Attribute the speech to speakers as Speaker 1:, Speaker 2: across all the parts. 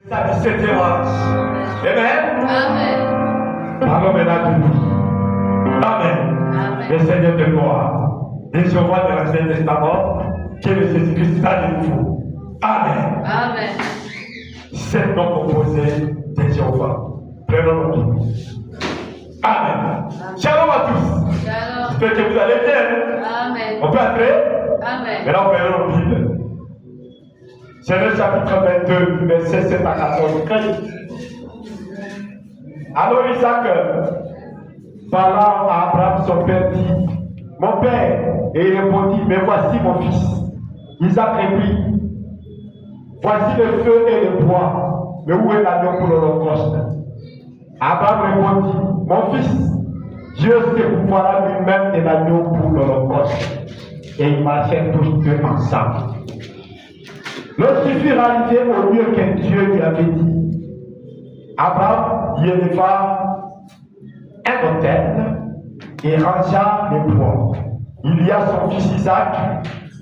Speaker 1: Ça dit cette errance. Amen.
Speaker 2: Amen.
Speaker 1: Parlons maintenant de nous. Amen. Le Seigneur de gloire. Les Jéhovah de l'Ancien Testament, qui est le Jésus-Christ de nouveau. Amen.
Speaker 2: Amen.
Speaker 1: Sept noms composés de Jéhovah. Prenons nos Bibles. Amen. Shalom à tous.
Speaker 2: Shalom.
Speaker 1: J'espère que vous allez bien.
Speaker 2: Amen.
Speaker 1: On peut entrer?
Speaker 2: Amen.
Speaker 1: Maintenant, prenons nos Bibles. Genèse chapitre 22, verset 7 à 14. Alors Isaac parlant à Abraham, son père, dit: Mon père. Et il répondit: Mais voici mon fils. Isaac reprit: Voici le feu et le bois, mais où est l'agneau pour l'holocauste? Abraham répondit: Mon fils, Dieu se pourvoira lui-même de l'agneau pour l'holocauste. Et ils marchaient tous deux ensemble. Lorsqu'ils furent arrivés au lieu que Dieu lui avait dit, Abraham y éleva un autel et rangea les bois. Il y a son fils Isaac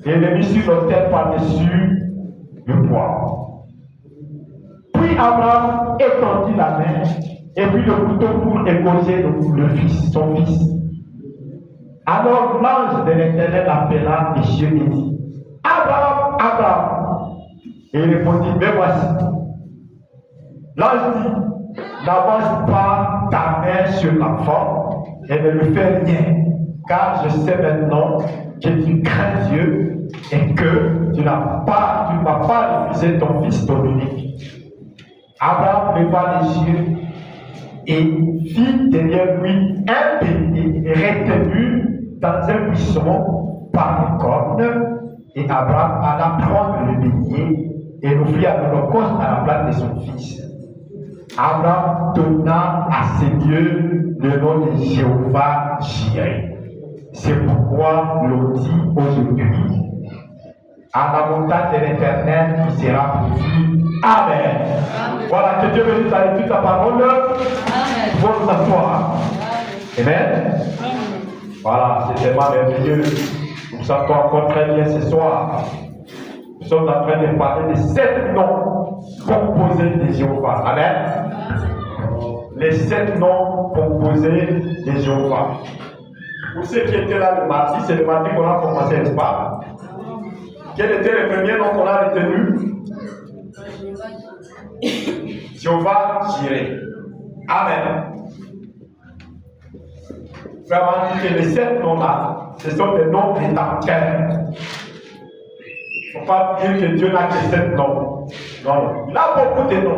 Speaker 1: et le mit sur l'autel par-dessus le bois. Puis Abraham étendit la main et prit le couteau pour égorger son fils. Alors l'ange de l'Éternel appela Dieu et dit: Abraham, Abraham. Et il répondit: Mais voici. L'ange dit: N'avance pas ta main sur l'enfant et ne lui fais rien, car je sais maintenant que tu crains Dieu et que tu ne m'as pas refusé ton fils, ton unique. Abraham leva les yeux et vit derrière lui un bélier retenu dans un buisson par les cornes, et Abraham alla prendre le bélier et l'offrit à l'holocauste à la place de son fils. Abraham donna à ces dieux le nom de Jéhovah Jireh. C'est pourquoi l'on dit aujourd'hui: à la montagne de l'Éternel qui sera pourvu. Amen. Amen. Voilà, que Dieu bénisse à toute sa parole. Amen. Pour nous asseoir. Amen. Amen. Voilà, c'est tellement merveilleux. Nous nous sentons encore très bien ce soir. Nous sommes en train de parler des 7 noms composés de Jéhovah. Amen. Les 7 noms composés de Jéhovah. Pour ceux qui étaient là le mardi, c'est le mardi qu'on a commencé, n'est-ce pas? Quel était le premier nom qu'on a retenu? Jéhovah Jireh. Amen. Vraiment dit que les 7 noms-là, ce sont des noms rédempteurs. Il ne faut pas dire que Dieu n'a que 7 noms. Non, il a beaucoup de noms.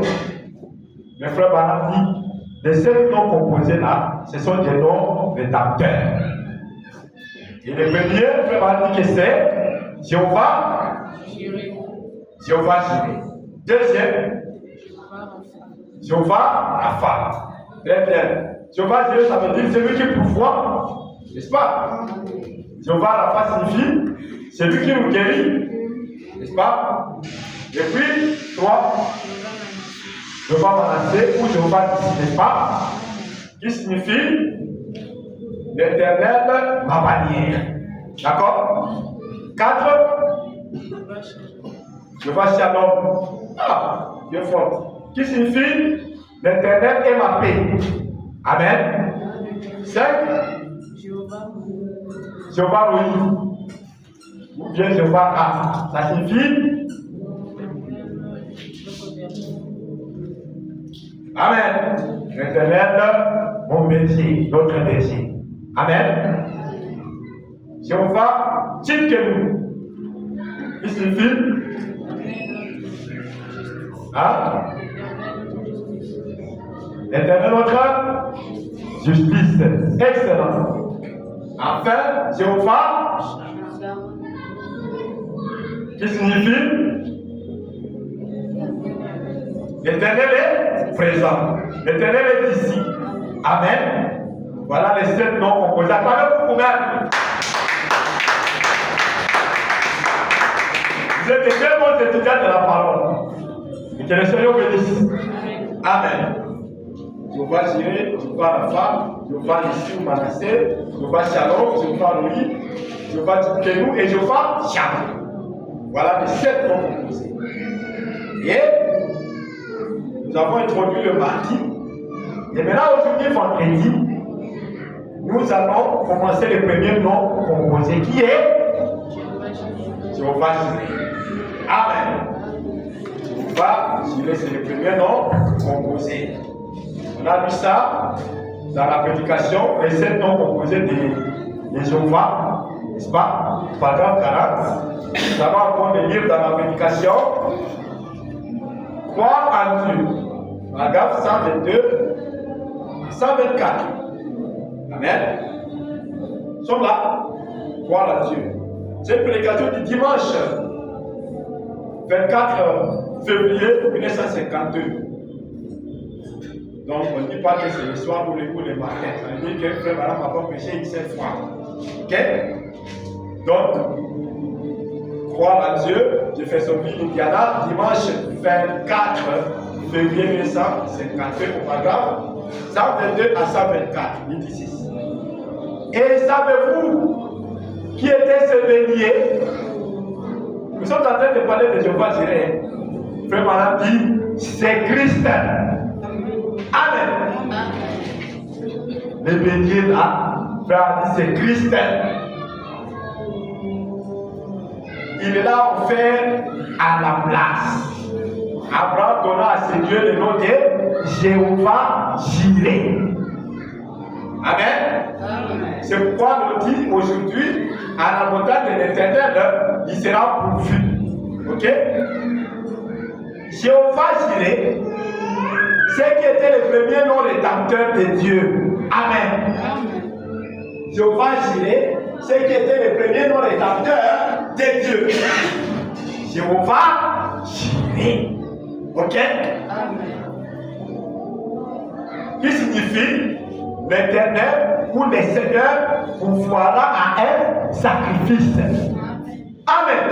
Speaker 1: Mais frère Baram dit, les 7 noms composés là, ce sont des noms rédempteurs. Et le premier, frère Baram dit que c'est Jéhovah Jireh. Deuxième, Jéhovah Rapha. Très bien. Jéhovah Jireh, ça veut dire celui qui pourvoit, n'est-ce pas? Jéhovah Rapha signifie celui qui nous guérit, n'est-ce pas? Et puis, 3, Jéhovah Manassé ou Jéhovah Nissi, n'est-ce pas? Qui signifie l'Éternel ma bannière. D'accord? 4, Jéhovah Shalom. Ah, Dieu fort. Qui signifie l'Éternel est ma paix. Amen. 5, Jéhovah Rohi. Ou bien Jéhovah Ra. Ça signifie Amen. L'Éternel, mon berger, notre berger. Amen. Jéhovah Tsidkenu. Qui signifie L'Éternel notre justice. Excellent. Enfin, Jéhovah qui signifie l'Éternel est présent. L'Éternel est ici. Amen. Voilà les 7 noms composés. Acclamez pour vous-même. Vous êtes des très bons étudiants de la parole. Et que le Seigneur bénisse. Amen. Jéhovah Jireh, Jéhovah Rapha, Jéhovah Nissi ou Manassé, Jéhovah Shalom, Jéhovah Rohi, Jéhovah Tsidkenu et Jéhovah Shalom. Voilà les 7 noms composés. Et nous avons introduit le mardi. Et maintenant, aujourd'hui, vendredi, nous allons commencer le premier nom composé qui est Jéhovah Jireh. Amen. Jéhovah Jireh, c'est le premier nom composé. On a vu ça dans la prédication, les 7 noms composés de Jéhovah, n'est-ce pas? Paragraphe 40. Nous allons encore les lire dans la prédication. Croire en Dieu. Paragraphe 122, 124. Amen. Nous sommes là. Croire en Dieu. C'est une prédication du dimanche 24 février 1952. Donc, on ne dit pas que c'est le soir ou le matin. Ça veut dire que frère Madame n'a pas prêché une seule fois. Ok? Donc, croire en Dieu, j'ai fait son vie Indiana dimanche 24 février 1952 au paragraphe 122 à 124, 26. Et savez-vous qui était ce bélier? Nous sommes en train de parler de Jéhovah Jireh. Frère Madame dit, c'est Christ. Amen. Le bélier là, frère dit, c'est Christ. Il est là offert à la place. Abraham donna à ses dieux le nom de Jéhovah Jireh. Amen. C'est pourquoi on dit aujourd'hui, à la montagne de l'Éternel, il sera pourvu. Ok? Jéhovah Jireh, c'est qui était le premier nom rédempteur de Dieu. Amen. Jéhovah Jireh, c'est qui était le premier nom rédempteur de Dieu. Jéhovah Jireh. Ok? Amen. Qui signifie l'Éternel ou le Seigneur pourvoira à un sacrifice. Amen.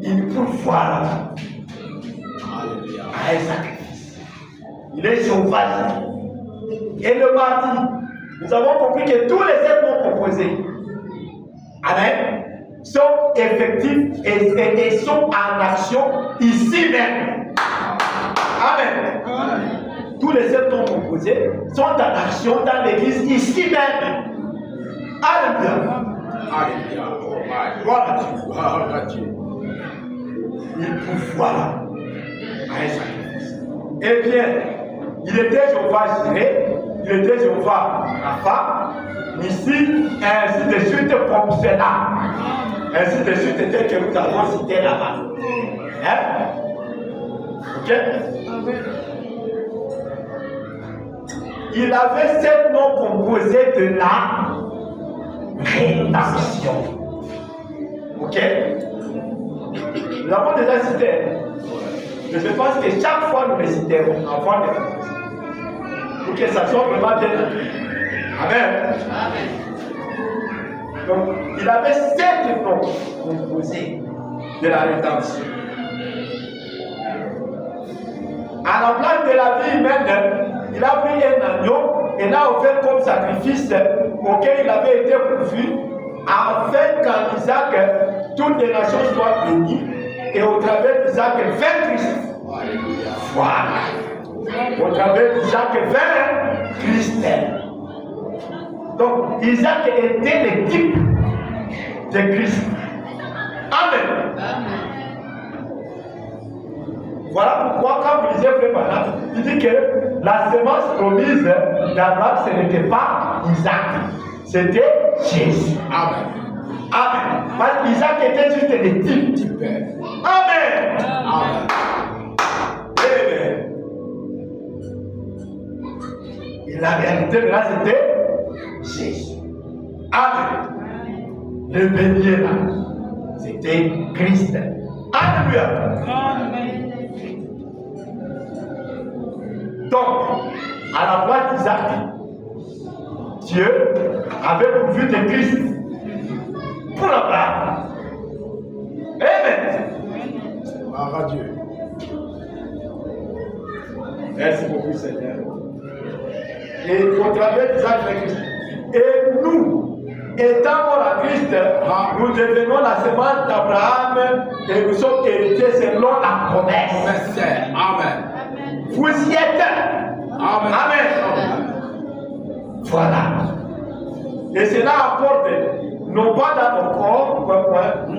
Speaker 1: Il pourvoira à un sacrifice. Il est Jéhovah Jireh. Et le mardi, nous avons compris que tous les 7 mots composés, amen, sont effectifs et sont en action ici même. Amen. Amen. Tous les 7 noms composés sont en action dans l'église ici même. Alléluia. Alléluia. Gloire à Dieu. Il pourvoira à un sacrifice. Eh bien, il était Jéhovah Jireh, il était Jéhovah Rapha, ici, ainsi de suite comme cela. Ainsi de suite, tel que nous avons cité là-bas. Hein? Ok? Il avait 7 noms composés de la rédemption. Ok? Nous avons déjà cité. Mais je pense que chaque fois nous les citerons avant de commencer. Pour que ça soit vraiment bien compris. Amen. Amen. Donc, il avait 7 noms composés de la rédemption. À la place de la vie humaine, il a pris un agneau et l'a offert comme sacrifice auquel il avait été pourvu, afin qu'en Isaac, toutes les nations soient bénies et au travers d'Isaac vint Christ. Voilà. Au travers d'Isaac vint Christ. Donc, Isaac était le type de Christ. Amen. Amen. Voilà pourquoi, quand vous lisez Frère Branham, il dit que la semence promise d'Abraham, ce n'était pas Isaac, c'était Jésus. Amen. Amen. Parce qu'Isaac était juste le type. Amen. Amen. Amen. Et la réalité, là, c'était Jésus. Amen. Le bélier, là, c'était Christ. Alléluia. Amen. Donc, à la place d'Isaac, Dieu avait pourvu de Christ pour Abraham. Amen. Gloire à Dieu. Merci beaucoup, Seigneur. Et au travers d'Isaac de Christ. Et nous, étant morts à Christ, nous devenons la semence d'Abraham et nous sommes héritiers selon la promesse. Amen. Vous y êtes.
Speaker 3: Amen.
Speaker 1: Amen. Voilà. Et cela apporte, non pas dans nos corps,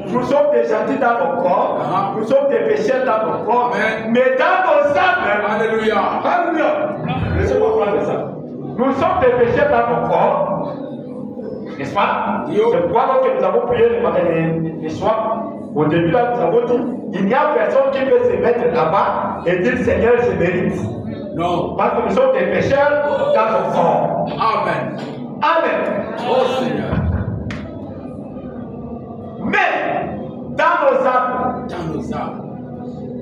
Speaker 1: nous sommes des gentils dans nos corps, nous sommes des pécheurs dans nos corps, mais dans nos âmes.
Speaker 3: Alléluia.
Speaker 1: Alléluia. Laissez-moi prendre ça. Nous sommes des pécheurs dans nos corps, n'est-ce pas? C'est pourquoi lorsque nous avons prié les soirs, au début là, nous avons dit, il n'y a personne qui peut se mettre là-bas et dire Seigneur, je mérite.
Speaker 3: Non.
Speaker 1: Parce que nous sommes des pécheurs dans nos corps.
Speaker 3: Amen.
Speaker 1: Amen.
Speaker 3: Oh Seigneur.
Speaker 1: Mais dans nos âmes,
Speaker 3: Dans nos âmes.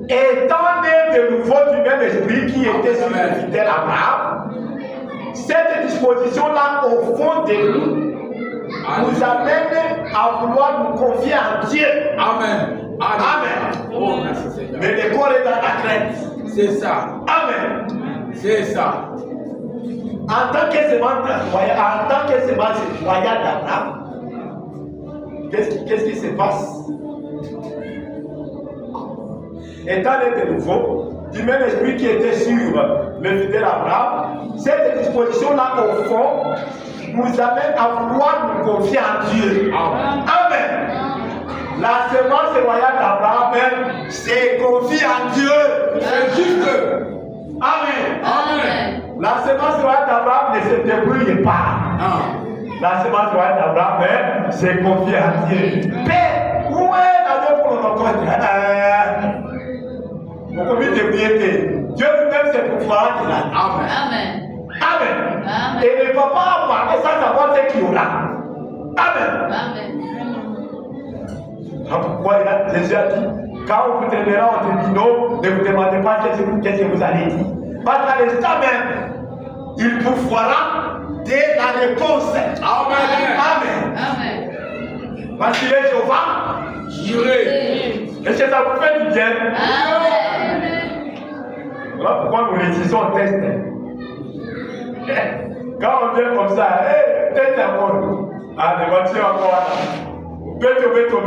Speaker 1: étant nés de nouveau du même esprit qui était sur le fidèle Abraham, cette disposition-là au fond de nous nous amène à vouloir nous confier en Dieu.
Speaker 3: Amen.
Speaker 1: Amen.
Speaker 3: Oh, merci Seigneur.
Speaker 1: Mais le corps est dans la crainte.
Speaker 3: C'est ça.
Speaker 1: Amen.
Speaker 3: C'est ça.
Speaker 1: En tant que semence royale d'Abraham, qu'est-ce qui se passe? Étant né de nouveau, du même esprit qui était sur le fidèle Abraham, cette disposition-là, au fond, nous amène à vouloir nous confier en Dieu.
Speaker 3: Amen.
Speaker 1: Amen. La semence royale d'Abraham, c'est confier en Dieu.
Speaker 3: C'est juste.
Speaker 1: Amen.
Speaker 3: Amen.
Speaker 1: La semence royale d'Abraham ne se débrouille pas. La semence royale d'Abraham, c'est confier en Dieu. Mais où est la Dieu pour notre compte? Vous pouvez débrouiller. Dieu lui-même, c'est pour pouvoir de la
Speaker 3: Amen.
Speaker 2: Amen.
Speaker 1: Amen.
Speaker 2: Amen.
Speaker 1: Et ne va pas parler sans savoir ce qu'il y aura. Amen.
Speaker 2: Amen.
Speaker 1: C'est pourquoi Jésus a dit, quand on vous traînera en tribunaux, ne vous demandez pas qu'est-ce que vous allez dire. Parce qu'à l'instant même, il vous fera dès la réponse.
Speaker 3: Amen.
Speaker 1: Amen.
Speaker 2: Amen.
Speaker 1: Parce qu'il est Jéhovah.
Speaker 3: Jurez.
Speaker 1: Est-ce que ça vous fait du bien?
Speaker 2: Amen.
Speaker 1: Voilà pourquoi nous réussissons au test. Quand on vient comme ça, test encore. Ah, les voitures encore là. Béto.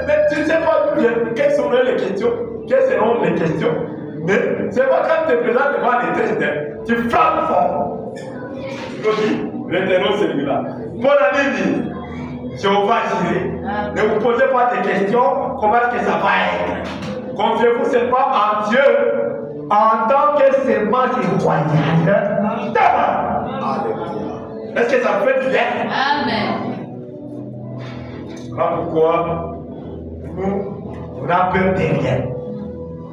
Speaker 1: Mais tu ne sais pas bien quelles seront les questions. Mais c'est pas quand tu te présentes devant les tests, tu frappes fort. Je dis, l'éternel c'est lui-là. Mon ami dit, Jéhovah Jireh. Ne vous posez pas de questions, comment est-ce que ça va être. Confiez-vous seulement en Dieu en tant que semence royale. Est-ce que ça vous fait du bien?
Speaker 2: Amen.
Speaker 1: Voilà pourquoi on a peur de rien.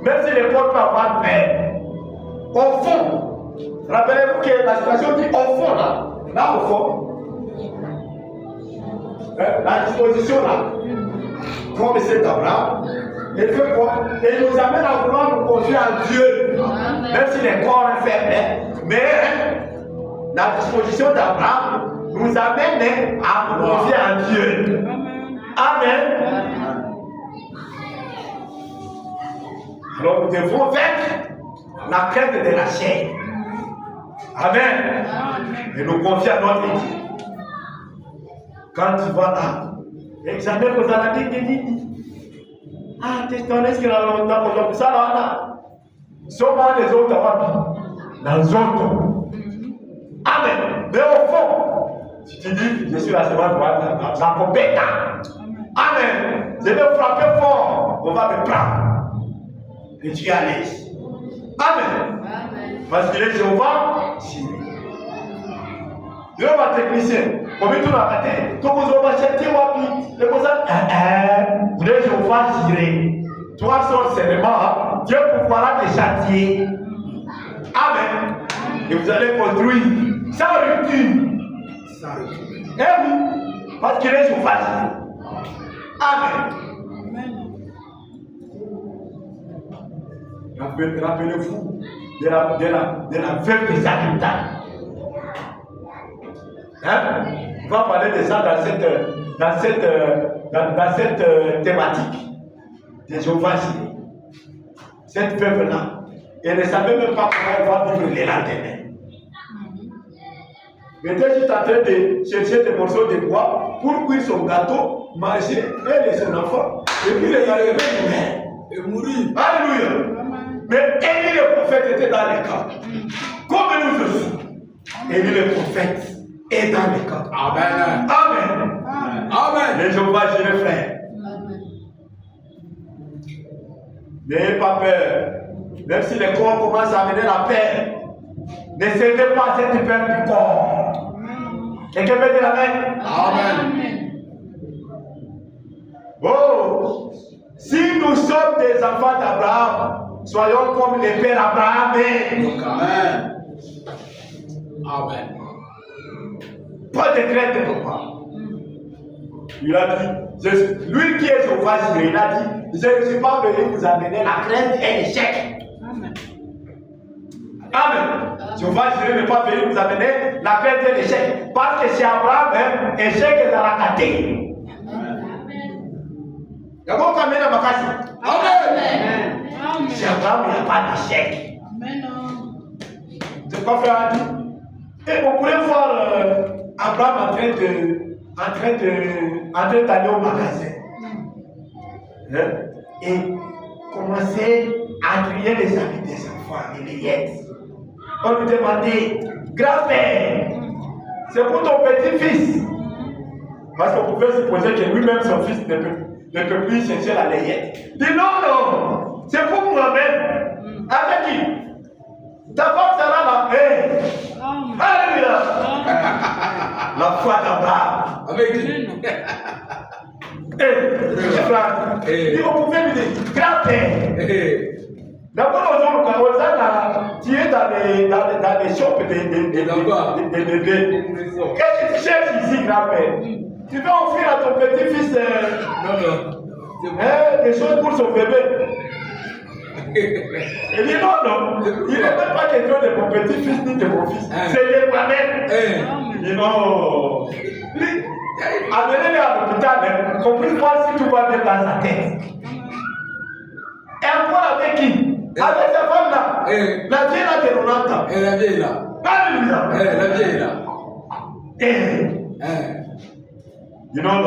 Speaker 1: Même si les portes peuvent avoir peur, au fond, rappelez-vous que la situation dit au fond là au fond, la disposition là, comme c'est Abraham, elle fait quoi? Elle nous amène à vouloir nous confier en Dieu, même si les corps sont faibles, mais la disposition d'Abraham nous amène à nous confier en Dieu. Amen. Alors nous devons vaincre la crainte de la chair. Amen. Et nous confier à notre Dieu. Quand tu vas là, examine vos analyses, ah, tu est-ce que la ça là, seulement les autres dans les autres. Amen. Mais au fond, si tu dis, je suis la semence royale, la compétence. Amen. Je vais frapper fort, on va me prendre. Et tu es à l'aise. Amen.
Speaker 2: Amen.
Speaker 1: Parce qu'il est Jéhovah Jireh. Jéhovah technicien. Comme tout l'a raté, tout vous avez acheté wapi. Et pour ça, vous êtes Jéhovah Jireh. Toi seul seulement, Dieu pourra te châtier. Amen. Et vous allez construire sans rupture. Eh oui, parce qu'il est Jéhovah Jireh. Amen. Rappelez-vous de la veuve des Zakitas. Hein? On va parler de ça dans cette thématique de Jéhovah Jireh. Cette veuve-là, elle ne savait même pas comment elle va vivre les lendemains. Elle était juste en train de chercher des morceaux de bois pour cuire son gâteau, manger, elle et son enfant, et puis les arriver et mourir. Alléluia. Mais elle ne Élie le prophète est dans les camps.
Speaker 3: Amen.
Speaker 1: Amen.
Speaker 3: Amen.
Speaker 1: Les Jéhovah, je le frère. N'ayez pas peur. Même si les corps commencent à amener la paix, ne cédez pas à cette peur du corps. Quelqu'un peut dire amen?
Speaker 3: Amen.
Speaker 1: Oh, si nous sommes des enfants d'Abraham, soyons comme les pères Abraham.
Speaker 3: Amen. Amen.
Speaker 1: Pas de crainte de papa. Il a dit, lui qui est Jéhovah, il a dit, je ne suis pas venu vous amener la crainte et l'échec. Amen. Jéhovah, je ne suis pas venu vous amener la crainte et l'échec. Parce que chez Abraham, échec est dans la caté. D'abord, quand même, ma casse.
Speaker 3: Amen.
Speaker 1: Chez Abraham, il n'y a pas d'échec. C'est quoi, frère a dit? Et on pourrait voir Abraham en train d'aller au magasin. Hein? Et commencer à crier les habits des enfants et les yettes. On lui demandait, grand-père, c'est pour ton petit-fils. Parce qu'on pouvait supposer que lui-même, son fils, ne peut plus chercher la layette. Il dit non, c'est pour moi-même. Avec qui? Ta femme sera là. Alléluia. La foi d'Abraham.
Speaker 3: Avec qui?
Speaker 1: Frère, on pouvait lui dire, grand-père. D'abord, tu es dans les shops des bébés. Qu'est-ce que tu cherches ici, grand-père? Tu veux offrir à ton petit-fils des choses pour son bébé. Il dit non, il n'est même pas question de mon petit-fils ni de mon fils. C'est de moi-même. Il dit non. Amenez-le à l'hôpital, qu'on puisse voir si tout va bien dans sa tête. Et encore avec qui? Avec sa femme là. La vieille là de 90 ans.
Speaker 3: La vieille là.
Speaker 1: Alléluia.
Speaker 3: La vieille là.
Speaker 1: Il dit non.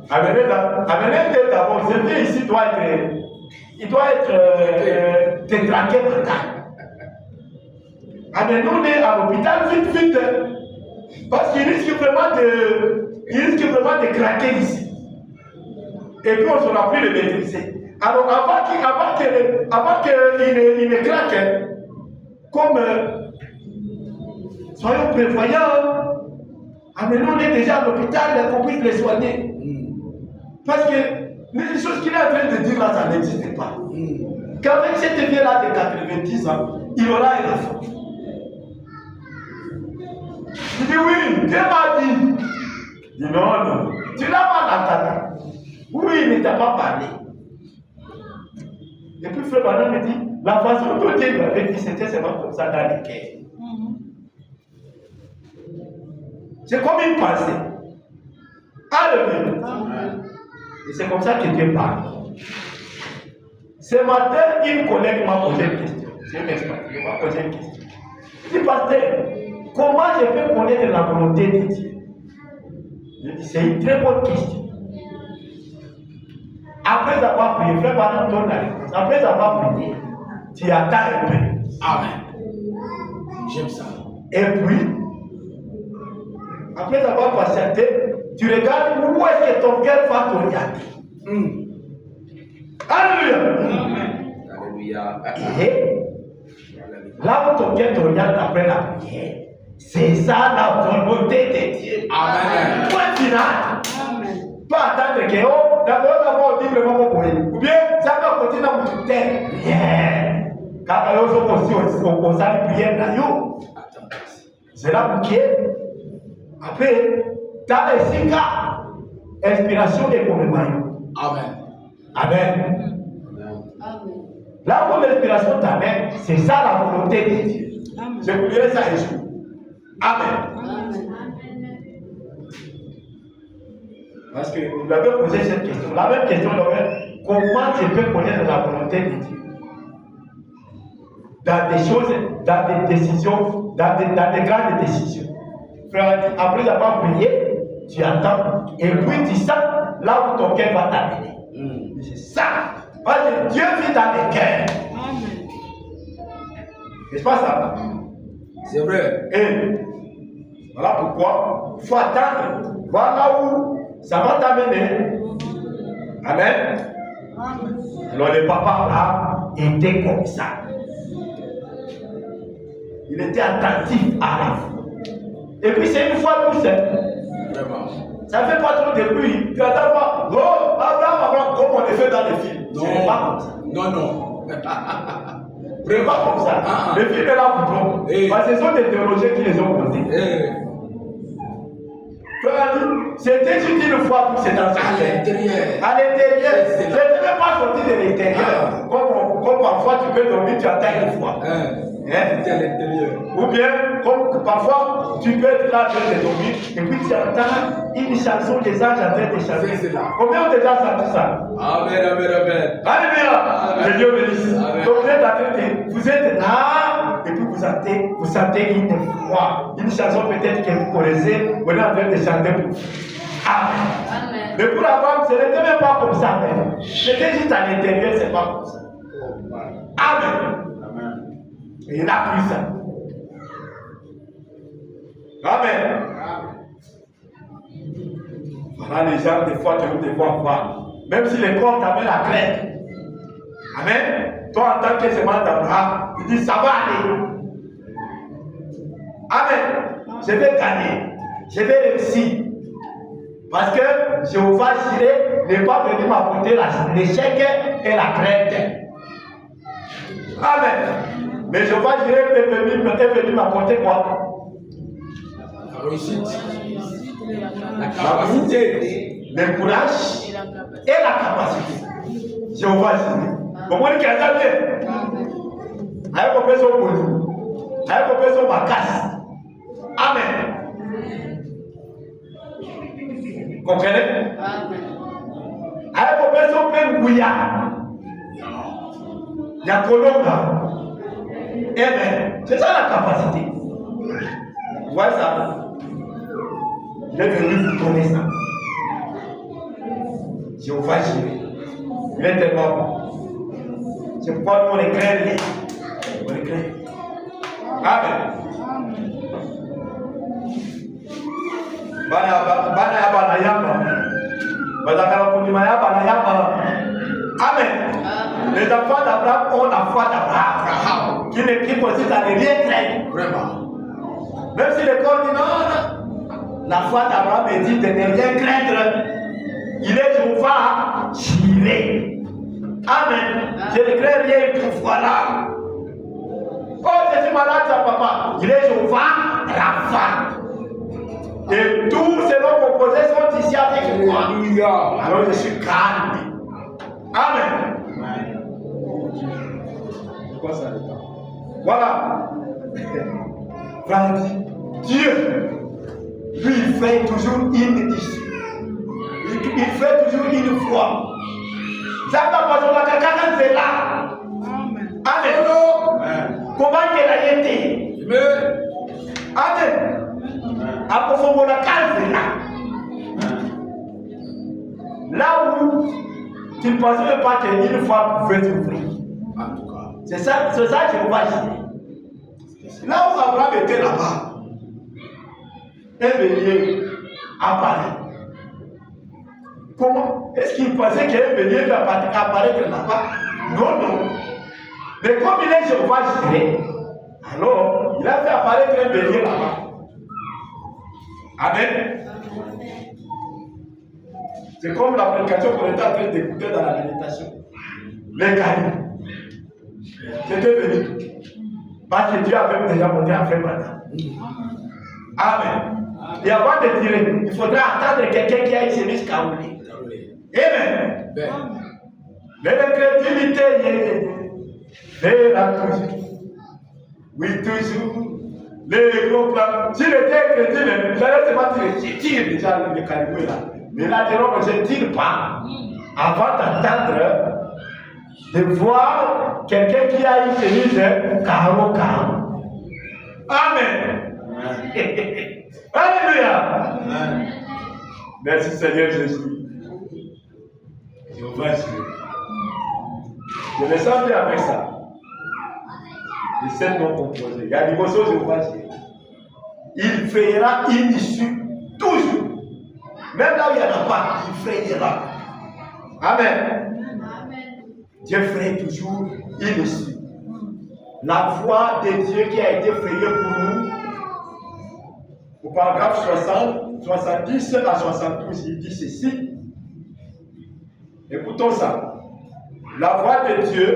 Speaker 1: Amenez-le d'abord. Ce vieux ici doit être détraqué mental. Amenez-le à l'hôpital vite. Parce qu'il risque vraiment de craquer ici. Et puis on ne saura plus le maîtriser. Alors avant qu'il ne craque, comme soyons prévoyants, amenons-les déjà à l'hôpital qu'on puisse les soigner. Parce que les choses qu'il est en train de dire là, ça n'existe pas. Qu'avec cette vieille-là de 90 ans, il aura un enfant. Il dit oui, Dieu m'a dit. Il dit non, tu l'as mal entendu. Oui, il ne t'a pas parlé. Et puis frère Branham me dit, la façon dont Dieu lui avait dit, c'était seulement comme ça dans les cœurs. C'est comme une pensée. Alléluia. Et c'est comme ça que Dieu parle. Ce matin, une collègue m'a posé une question. C'est une expatriée, il m'a posé une question. Il dit, pasteur, comment je peux connaître la volonté de Dieu? Je dis, c'est une très bonne question. Après avoir prié, frère Branham donne la réponse. Après avoir prié, tu attends un peu.
Speaker 3: Amen. J'aime ça.
Speaker 1: Et puis, après avoir patienté, tu regardes où est-ce que ton cœur va t'orienter. Alléluia.
Speaker 3: Alléluia.
Speaker 1: Et là où ton cœur t'oriente après la prière, c'est ça la volonté de Dieu.
Speaker 3: Amen.
Speaker 1: Point final. Pas attendre que d'abord dire vraiment pour lui. Ou bien, ça va continuer à vous tête. Bien. Quand on aussi on s'allie prière dans yo. C'est là pour qui. Après, dans les 5 cas, inspiration des commémorations.
Speaker 3: Amen.
Speaker 1: Amen. Là où l'inspiration t'amène, c'est ça la volonté de Dieu. Je vous dirai ça un jour. Amen. Parce que vous avez posé cette question. La même question, comment je peux connaître la volonté de Dieu? Dans des choses, dans des décisions, dans des grandes décisions. Frère, après avoir prié, tu attends. Et puis tu sens là où ton cœur va t'amener. C'est ça. Parce que Dieu vit dans les cœurs. N'est-ce pas ça?
Speaker 3: C'est vrai.
Speaker 1: Et Voilà pourquoi il faut attendre. Voilà où ça va t'amener. Amen. Alors le papa là était comme ça. Il était attentif à la foi. Et puis c'est une fois tout seul. Ça ne fait pas trop de bruit. Tu attends pas. Oh, Abraham, comme on le fait dans les films.
Speaker 3: Non.
Speaker 1: C'est pas comme ça.
Speaker 3: Non.
Speaker 1: C'est pas comme ça. Les films là vous trompent. Parce que ce sont des théologiens qui les ont posés. C'était juste une fois pour cet
Speaker 3: À
Speaker 1: enseignement.
Speaker 3: l'intérieur.
Speaker 1: À l'intérieur. Je ne vais pas sortir de l'intérieur. Comme parfois tu peux dormir, tu attends une fois.
Speaker 3: C'était à l'intérieur.
Speaker 1: Ou bien, comme parfois, tu peux être là, tu peux dormir, et puis tu entends une chanson des anges en train de chanter.
Speaker 3: C'est là.
Speaker 1: Combien ont déjà senti ça?
Speaker 3: Amen.
Speaker 1: Alléluia! Que Dieu bénisse.
Speaker 3: Amen.
Speaker 1: Donc vous êtes en train de, vous êtes là, et puis vous sentez une voix, une chanson peut-être que vous connaissez, vous êtes en train de chanter pour vous. Amen. Mais pour Abraham, ce n'était même pas comme ça. C'était juste à l'intérieur, c'est pas comme ça. Amen. Et il a pris ça. Amen. Voilà les gens, des fois, que nous devons avoir. Même si les corps t'amènent la crainte. Amen. Toi, en tant que semence d'Abraham, tu dis, ça va aller. Amen. Je vais gagner. Je vais réussir. Parce que Jéhovah Jireh n'est pas venu m'apporter l'échec et la crainte. Amen. Mais Jéhovah Jireh est venu m'apporter quoi?
Speaker 3: La réussite. La capacité.
Speaker 1: Le courage et la capacité. Jéhovah Jireh. Comment il y a ça bien? Avec un peu son boulot. Avec un peu son bacasse. Amen. Comprenez? Avec un peu son pengouya. Il y a Colomba. Amen. C'est ça la capacité. Vous voyez ça? Il est venu vous donner ça. Jéhovah Jireh. Il est tellement bon. C'est pourquoi nous on les craint rien. On les craint. Amen. Bana yamba. Bazakara kundima yamba. Amen. Les enfants d'Abraham ont la foi d'Abraham. Qui consiste à ne rien craindre.
Speaker 3: Vraiment.
Speaker 1: Même si le corps dit non. La foi d'Abraham est dit de ne rien craindre. Il est Jéhovah Jireh. Amen. Je ne crains rien, il te voilà. Oh, je suis malade, ça, papa. Il est Jéhovah Rapha. Et tous ces noms composés sont ici avec moi.
Speaker 3: Alléluia.
Speaker 1: Alors je suis calme. Amen. Pourquoi ça dépend? Voilà. Dieu, lui, il fait toujours une issue. Il fait toujours une foi. C'est là. Amen. Comment il a été? Amen. Là où tu ne pensais même pas qu'une fois pouvait t'ouvrir.
Speaker 3: En tout cas.
Speaker 1: C'est ça que je vous dire. Là où Abraham était là-bas, un bélier apparaît. Comment? Est-ce qu'il pensait qu'un bélier peut apparaître là-bas? Non. Mais comme il est Jéhovah Jireh, alors il a fait apparaître un bélier là-bas. Amen. C'est comme la prédication qu'on était en train d'écouter dans la méditation. Les gagnants. C'était venu. Parce que Dieu avait déjà monté à faire maintenant. Amen. Et avant de tirer, il faudra attendre quelqu'un qui a été jusqu'à oublier. Amen. Mais l'incrédulité, mais là toujours. Oui, toujours. Les gros plans. S'il était crédible, j'allais seulement tirer. Je tire déjà le mécanisme là. Mais là, je ne tire pas. Avant d'attendre de voir quelqu'un qui a une chemise carreau. Amen. Alléluia. Merci Seigneur Jésus. Je me sens bien avec ça. Les 7 noms composés. Il y a l'émotion, il il frayera une issue toujours. Même là où il n'y en a pas, il frayera. Amen. Dieu fraye toujours une issue. La voie de Dieu qui a été frayée pour nous, au paragraphe 60, 70 à 72, il dit ceci. Écoutons ça. La voie de Dieu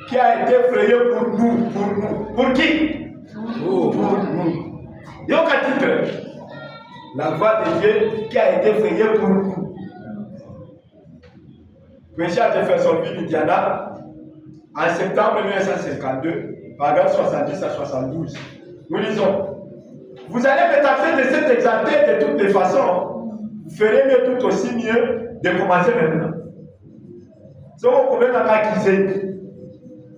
Speaker 1: qui a été frayée pour nous. Pour qui? Pour nous. Et au titre, la voie de Dieu qui a été frayée pour nous. Richard Jeffersonville, Indiana, en septembre 1952, paragraphe 70 à 72. Nous lisons. Vous allez me taxer de cet exalté de toutes les façons. Vous ferez mieux tout aussi mieux de commencer maintenant. C'est mon problème à qui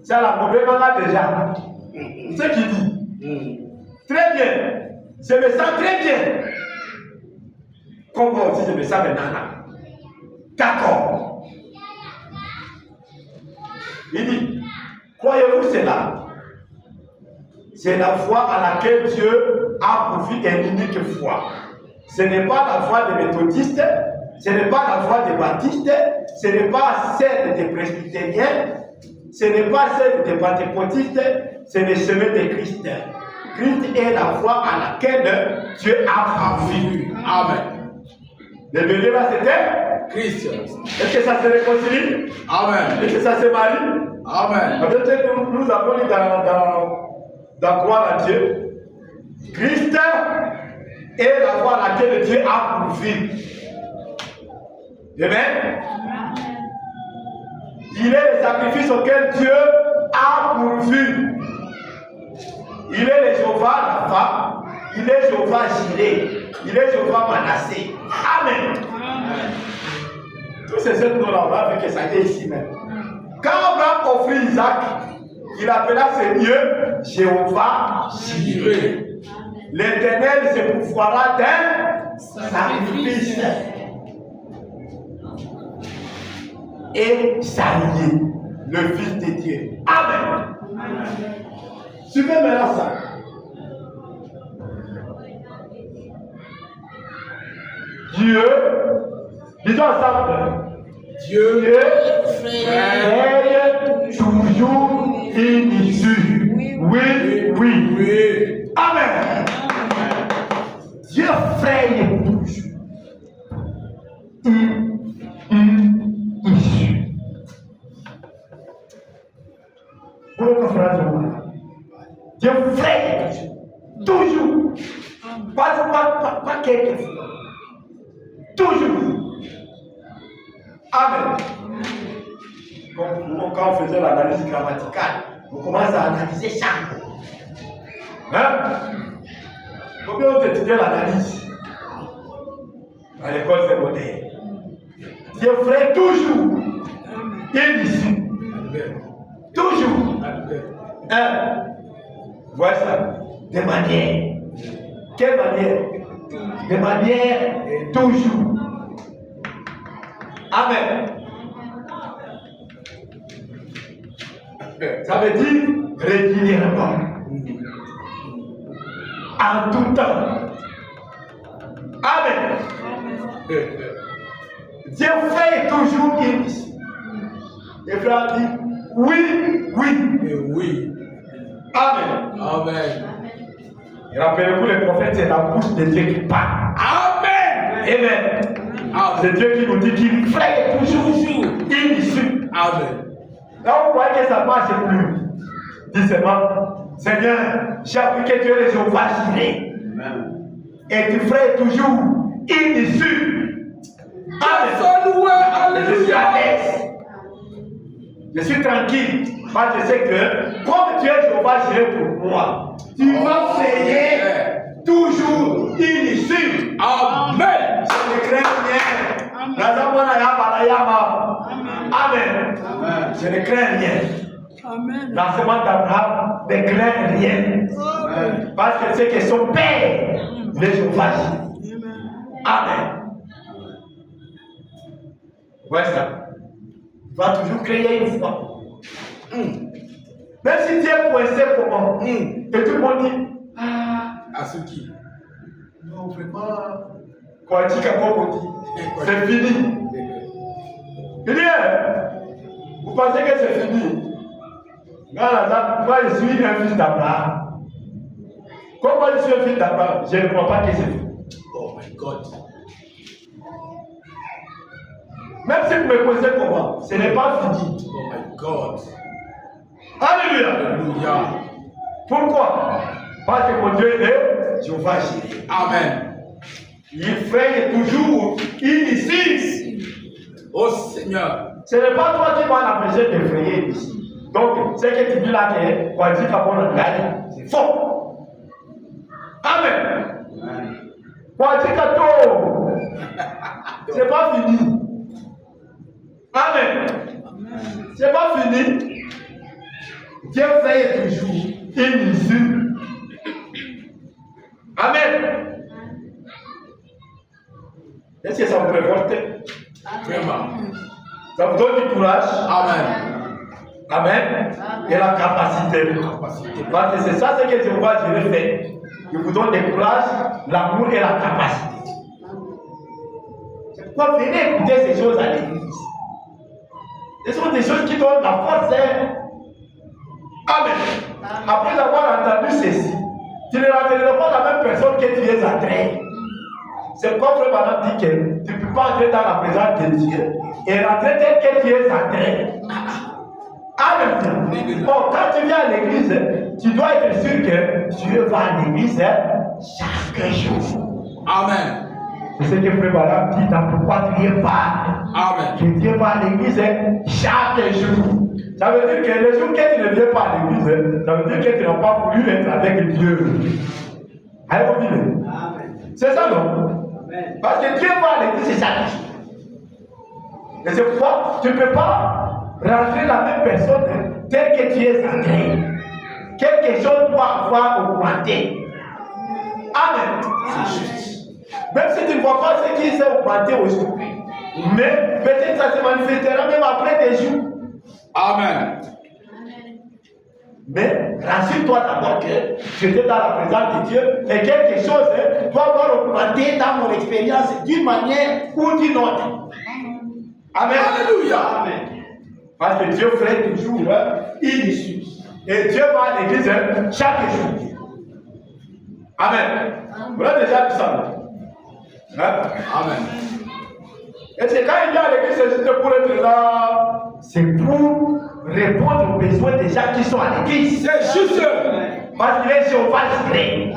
Speaker 1: c'est la problème là déjà. C'est ce qu'il dit. Très bien. Je me sens très bien. Comme moi aussi, je me sens maintenant. D'accord. Il dit, croyez-vous cela? C'est la foi à laquelle Dieu a pourvu une unique foi. Ce n'est pas la foi des méthodistes, ce n'est pas la foi des baptistes, ce n'est pas celle des presbytériens, ce n'est pas celle des pentecôtistes, c'est le chemin de Christ. Christ est la foi à laquelle Dieu a pourvu. Amen. Le bélier là c'était
Speaker 3: Christ.
Speaker 1: Est-ce que ça se réconcilie?
Speaker 3: Amen.
Speaker 1: Est-ce que ça se marie?
Speaker 3: Amen.
Speaker 1: Peut-être que nous avons lu dans croire à Dieu. Christ est la voie à laquelle Dieu a pourvu. Amen. Il est le sacrifice auquel Dieu a pourvu. Il est le Jéhovah Rapha. Il est Jéhovah Jireh. Il est Jéhovah Manassé. Amen. Tous ces autres noms-là, on va voir que ça est ici même. Quand Abraham offrit Isaac, il appela ce Dieu Jéhovah Jireh. L'Éternel se pourvoira d'un sacrifice et saluer le Fils de Dieu. Amen. Suivez maintenant ça. Dieu, disons ensemble, Dieu fraye toujours une issue. Oui. Amen. Dieu fraye toujours une issue. Pour notre phrase, Dieu fraye toujours. Pas quelquefois. Toujours. Amen. Quand on faisait l'analyse grammaticale, on commence à analyser chaque mot. Combien on étudie l'analyse à l'école secondaire? Dieu ferait toujours une issue. Toujours. Voilà ça. De manière. Quelle manière? De manière toujours. Amen. Ça veut dire régulièrement. En tout temps. Amen. Dieu fait toujours une issue. Et frère dit oui. Amen. Et rappelez-vous, les prophètes, c'est la bouche de Dieu qui parle. Amen. C'est Dieu qui nous dit qu'il fait toujours une issue. Amen. Là, vous voyez que ça ne marche plus. Dis seulement, Seigneur, j'ai appris que tu es le Jéhovah Jireh. Et tu ferais toujours une issue. Amen. Je suis à l'aise. Je suis tranquille. Parce que je sais que, comme tu es Jéhovah Jireh pour moi, tu vas payer toujours une issue. Amen. Je ne crains rien. Amen. Je ne crains rien. L'enseignement d'Abraham ne craint rien. Parce que c'est que son père, le Jéhovah Jireh. Amen. Voilà ça. Il va toujours créer une foi. Même si tu es coincé comment, et tout le monde dit,
Speaker 3: À ce qui? Non, vraiment.
Speaker 1: Quoi, dit comme on dit, c'est fini. Il dit, vous pensez que c'est fini? Moi, je suis un fils d'Abraham. Comment je suis un fils d'Abraham? Je ne crois pas que c'est fini.
Speaker 3: Oh my God.
Speaker 1: Même si vous me posez comment, ce n'est pas fini.
Speaker 3: Oh my God.
Speaker 1: Alléluia.
Speaker 3: Alléluia.
Speaker 1: Pourquoi? Parce que mon Dieu est Jéhovah Jireh.
Speaker 3: Amen.
Speaker 1: Il fait toujours, il ici.
Speaker 3: Oh Seigneur.
Speaker 1: Ce n'est pas toi qui vas l'empêcher d'effrayer ici. Donc, ce que tu dis là, que quoi dit qu'à mon gagne, c'est faux. Amen. Quoi dit qu'à toi, c'est pas fini. Amen. C'est pas fini. Dieu fait toujours une issue. Amen. Est-ce que ça vous révolte?
Speaker 3: Vraiment.
Speaker 1: Ça vous donne du courage?
Speaker 3: Amen.
Speaker 1: Amen. Et la capacité. Parce que c'est ça ce que Jéhovah Jireh fait. Il vous donne le courage, l'amour et la capacité. C'est pourquoi venez écouter ces choses à l'église. Ce sont des choses qui donnent la force. Amen. Après avoir entendu ceci, tu ne rentreras pas la même personne que tu es entré. C'est pourquoi Frère Madame dit que tu ne peux pas entrer dans la présence de Dieu et rentrer tel que tu es entré. Amen. Bon, quand tu viens à l'église, tu dois être sûr que Dieu va à l'église chaque jour.
Speaker 3: Amen.
Speaker 1: C'est ce que Frère Madame dit dans pourquoi tu es pas.
Speaker 3: Amen.
Speaker 1: Que Dieu va à l'église chaque jour. Ça veut dire que le jour que tu ne viens pas à l'église, ça veut dire que tu n'as pas voulu être avec Dieu. Amen. C'est ça, non? Parce que Dieu va à l'église chaque jour. Et c'est pourquoi tu ne peux pas rentrer la même personne telle que tu es entré. Quelque chose doit avoir augmenté. Amen. C'est juste. Même si tu ne vois pas ce qui s'est augmenté aujourd'hui, mais peut-être ça se manifestera même après des jours.
Speaker 3: Amen.
Speaker 1: Mais rassure-toi d'abord que tu étais dans la présence de Dieu et quelque chose doit avoir augmenté dans mon expérience d'une manière ou d'une autre. Amen. Alléluia. Amen. Parce que Dieu fait toujours une issue. Et Dieu va à l'église chaque jour. Amen. Vous l'avez déjà dit ça? Hein?
Speaker 3: Amen.
Speaker 1: Et c'est quand il vient à l'église, c'est juste pour être là. C'est pour répondre aux besoins des gens qui sont à l'église. C'est juste. Parce qu'il est Jéhovah Jireh.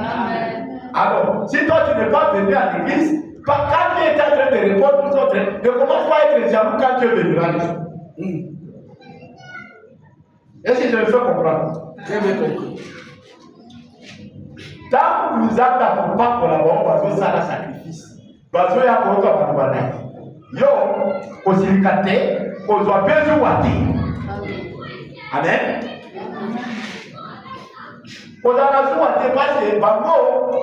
Speaker 1: Alors, si toi tu n'es pas venu à l'église, quand tu es en train de répondre aux autres, ne commence pas à être jaloux quand tu es venu à l'église. Est-ce que je me fais comprendre?
Speaker 3: Très bien compris.
Speaker 1: Tant que nous n'avons pas collaboré, parce que ça a sacrifice. Parce que y a beaucoup de choses. Yo, osilikate, ozwa bezu wati. Amen. Ozana zu wati parce que bango,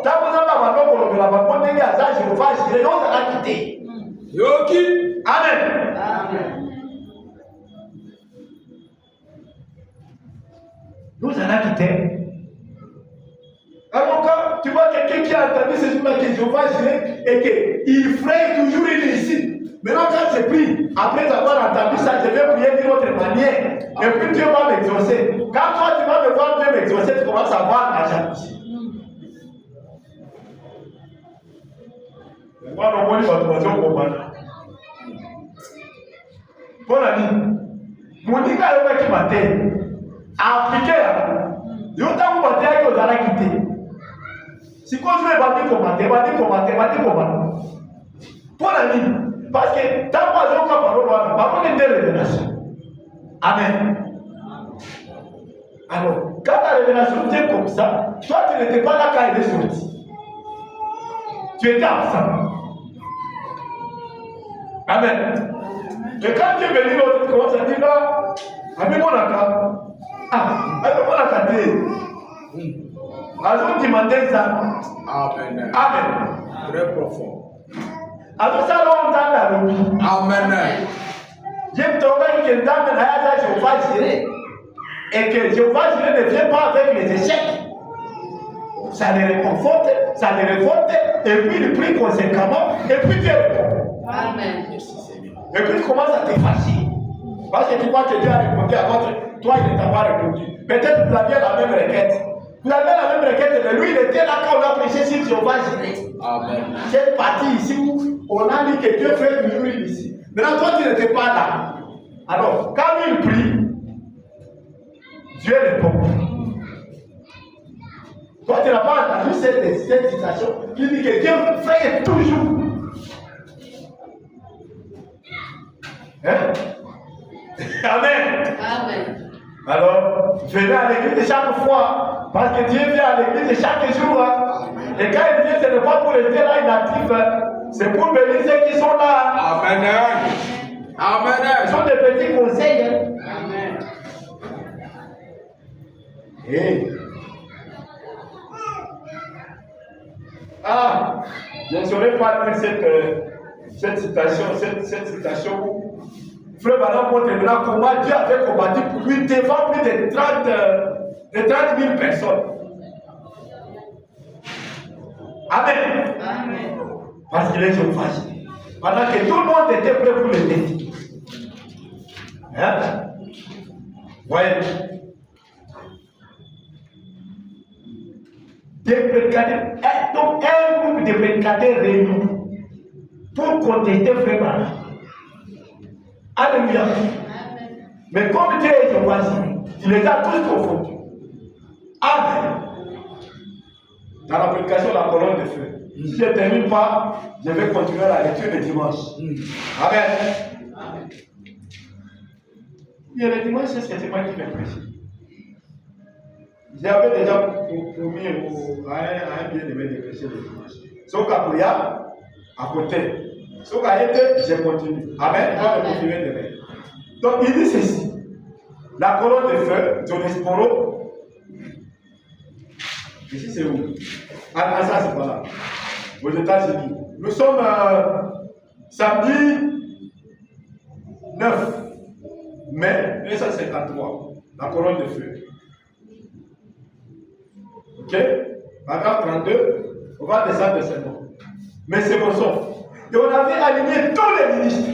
Speaker 1: tant que nous avons pas la bango ndenge azaji ofaji, les gens ont quitté.
Speaker 3: Yoki.
Speaker 1: Amen. Nous allons quitter. Alors quand tu vois quelqu'un qui a entendu ce jour-là que Jéhovah Jireh et qu'il ferait toujours une réussite. Maintenant quand j'ai pris, après avoir entendu ça, je vais prier d'une autre manière. Et puis Dieu va m'exaucer. Quand toi tu vas me voir Dieu m'exaucer, tu commences à voir la jalousie. Moi non, moi je vais te au combat. Bon ami, mon diga est qui m'a dit, appliqué, il y a un temps où on va quitter. Si vous voulez commander. Pour la vie, parce que tant que vous avez parole de révélation. Amen. Alors, quand la révélation vient comme ça, toi tu n'étais pas là quand elle est sortie. Tu étais absent. Amen. Et quand tu es venu, tu commences à dire là, Ami Monaka. Ami Monaka. Azon demandé ça.
Speaker 3: Amen.
Speaker 1: Amen.
Speaker 3: Très profond.
Speaker 1: Azon ça longtemps dans le vie.
Speaker 3: Amen.
Speaker 1: J'aime ton gars qui est dans le Jéhovah Jireh. Et que Jéhovah Jireh ne vient pas avec les échecs. Ça les réconforte, ça les révolte, et puis il prie conséquemment, et puis Dieu répond.
Speaker 2: Amen.
Speaker 1: Et puis tu commences à te fâcher. Parce que tu vois que Dieu a répondu à votre, toi il ne t'a pas répondu. Peut-être que vous aviez la même requête. Vous avez la même requête, mais lui il était là quand on a prêché sur Jéhovah Jireh.
Speaker 3: Amen.
Speaker 1: Cette partie ici où on a dit que Dieu fait du bruit ici. Maintenant toi tu n'étais pas là. Alors quand il prie, Dieu répond. Toi tu n'as pas entendu cette citation qui dit que Dieu fait toujours. Hein? Amen.
Speaker 2: Amen.
Speaker 1: Alors, venez à l'église chaque fois, parce que Dieu vient à l'église chaque jour. Hein. Et quand il vient, ce n'est pas pour rester là inactif, hein. C'est pour bénir ceux qui sont là.
Speaker 3: Amen.
Speaker 1: Ce
Speaker 3: Amen.
Speaker 1: sont des petits conseils. Hein.
Speaker 3: Amen.
Speaker 1: Et... Ah, je ne saurais pas lire cette citation où Frère Balaam montre maintenant comment Dieu avait combattu pour lui devant plus de 30 000 personnes. Amen.
Speaker 2: Amen.
Speaker 1: Parce qu'il est Jéhovah. Pendant que tout le monde était prêt pour le défi. Hein? Voyez. Des prédicateurs, donc un groupe de prédicateurs réunis pour contester Frère Balaam. Alléluia. Mais comme Dieu est Jéhovah, il les a tous confondus. Amen. Dans la prédication de la colonne de feu. Si je ne termine pas, je vais continuer la lecture de dimanche. Amen. Amen. Et le dimanche, c'est moi qui vais prêcher. J'avais déjà promis à un bien-aimé de prêcher le dimanche. Sauf qu'à Pouya, à côté. Sauf qu'à été, je continue. Amen. On va continuer demain. Donc il dit ceci. La colonne de feu, Dionesporo. Ici c'est où? Ah, ça c'est pas là. Aux États-Unis. Nous sommes samedi 9 mai 1953. La colonne de feu. Ok? Paragraphe 32. On va descendre de ce nom. Mais c'est bon son. Et on avait aligné tous les ministres.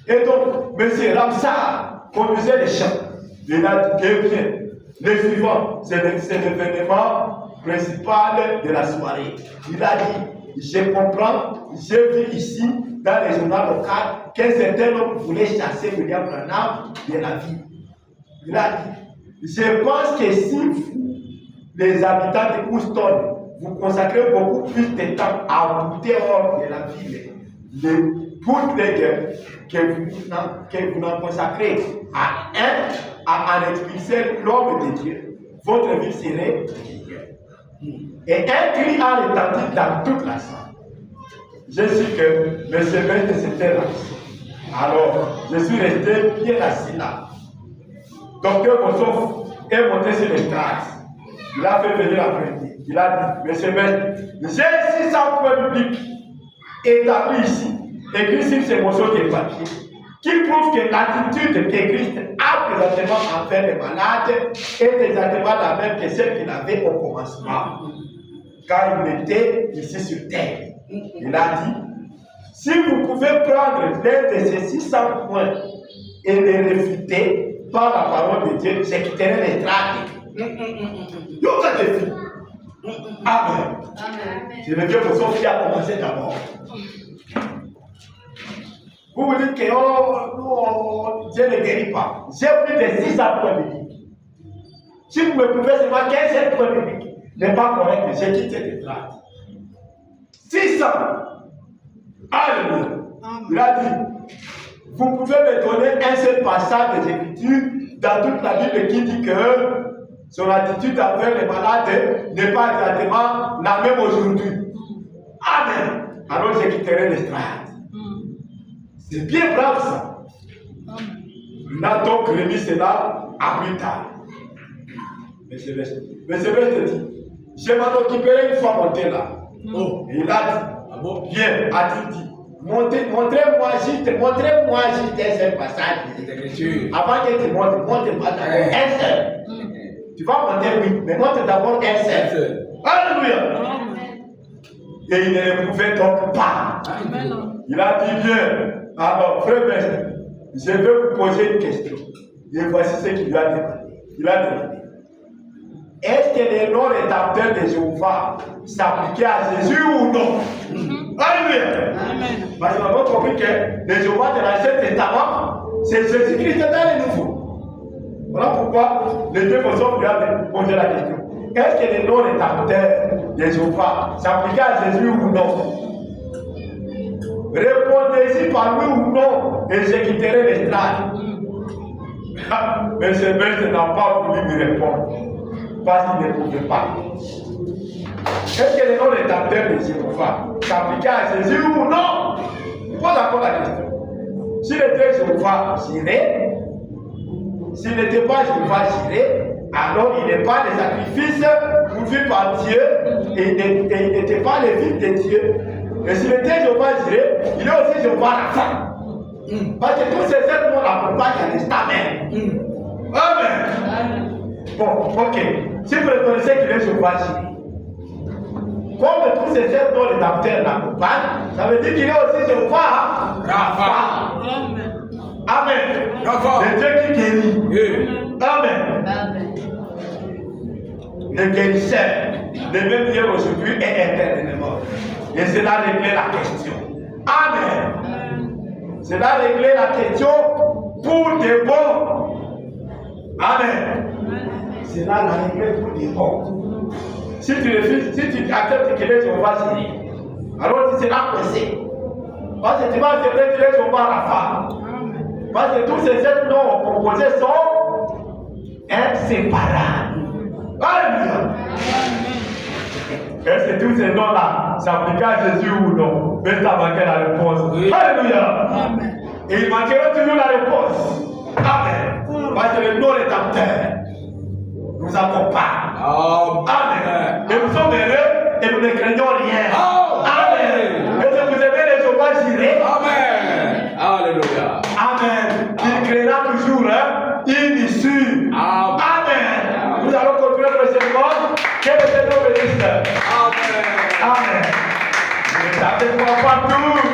Speaker 1: Et donc, M. Ramsar conduisait les chants. Il a dit, eh bien, les suivants, c'est l'événement principal de la soirée. Il a dit, je comprends, j'ai vu ici, dans les journaux locaux, qu'un certain homme voulait chasser William Branham de la ville. Il a dit, je pense que si vous, les habitants de Houston, vous consacrez beaucoup plus de temps à bouter hors de la ville toutes les guerres que vous n'en consacrez à en expulser l'homme de Dieu. Votre vie serait meilleure. Et un cri a retenti dans toute la salle. Je suis que le semestre s'était lancé. Alors, je suis resté bien assis là. Docteur Bossoff est monté sur les traces. Il a fait venir l'après-midi. Il a dit, monsieur maître, j'ai 600 points bibliques établis ici, écrits sur ces morceaux de papier, qui prouvent que l'attitude que Christ a présentement envers les malades est exactement la même que celle qu'il avait au commencement, quand il était ici sur terre. Il a dit, si vous pouvez prendre l'un de ces 600 points et les réfuter par la parole de Dieu, je quitterai les tracts. Amen. C'est le Dieu pour son qui a commencé d'abord. Vous vous dites que Dieu ne guérit pas. J'ai plus de 600 points bibliques. Si vous me pouvez seulement 15 points bibliques, n'est pas correct, j'ai quitté les tracts. 600. Alléluia. Il a dit, vous pouvez me donner un seul passage des Écritures dans toute la Bible qui dit que son attitude envers les malades n'est pas exactement la même aujourd'hui. Amen. Alors je quitterai l'estrade. C'est bien brave ça. Il a donc remis cela à plus tard. Mais c'est vrai te dit, je m'en occuperai une fois monté là. Oh. Et il a dit, bien, a-t-il dit, montrez-moi juste un seul passage des Écritures. Avant que tu montres-moi d'abord un seul. Tu vas monter, oui, mais montre d'abord un seul. Alléluia. Et il ne l'éprouvait donc pas. Il a dit bien. Alors, frère Best, je vais vous poser une question. Et voici ce qu'il lui a demandé. Il a demandé. Est-ce que les noms rédacteurs de Jéhovah s'appliquaient à Jésus ou non? Alléluia. Parce que nous avons compris que les Jéhovah de l'Ancien Testament, c'est Jésus-Christ dans les nouveaux. Voilà pourquoi les deux personnes lui ont posé la question. Est-ce que les noms rédacteurs de Jéhovah s'appliquaient à Jésus ou non? Répondez-y par oui ou non, et je quitterai l'estrade. Mais ce maître n'a pas voulu me répondre, parce qu'il ne pouvait pas. Est-ce que les noms rédacteurs de Jéhovah s'appliquaient à Jésus ou non? Je pose encore la question. S'il était Jéhovah Jireh, s'il n'était pas Jéhovah Jireh, alors il n'est pas les sacrifices pourvus par Dieu, et il n'était pas les fils de Dieu. Mais s'il était Jéhovah Jireh, il est aussi Jéhovah Rapha. Parce que tous ces êtres l'accompagnent à l'instant même. Amen. Bon, ok. Si vous reconnaissez qu'il est Jéhovah Jireh, comme tous ces êtres dont les docteurs l'accompagnent, ça veut dire qu'il est aussi Jéhovah Rapha. Amen. Le Dieu qui guérit. Amen. Le guérisseur, le même Dieu aujourd'hui est éternellement. Et cela réglait la question. Amen. Cela réglait la question pour des bons. Amen. Cela l'a réglé pour des bons. Si tu refuses, si tu acceptes qu'il est Jéhovah Jireh, alors tu seras pressé. Parce que tu vas accepter qu'il est Jéhovah Rapha. Parce que tous ces sept noms composés sont inséparables. Alléluia. Est-ce que tous ces noms-là s'appliquent à Jésus ou non? Mais ça manquait la réponse. Oui. Alléluia. Amen. Et il manquera toujours la réponse. Amen. Parce que le nom rédempteur nous accompagne. Amen. Et nous sommes heureux et nous ne craignons rien. Amen. Et si vous aimez les Jéhovah Jireh. Amen. Alléluia. Amen. Il créera toujours une issue. Amen. Nous allons continuer le sermon. Que le Seigneur bénisse. Amen. Amen. Ne tardez pas partout.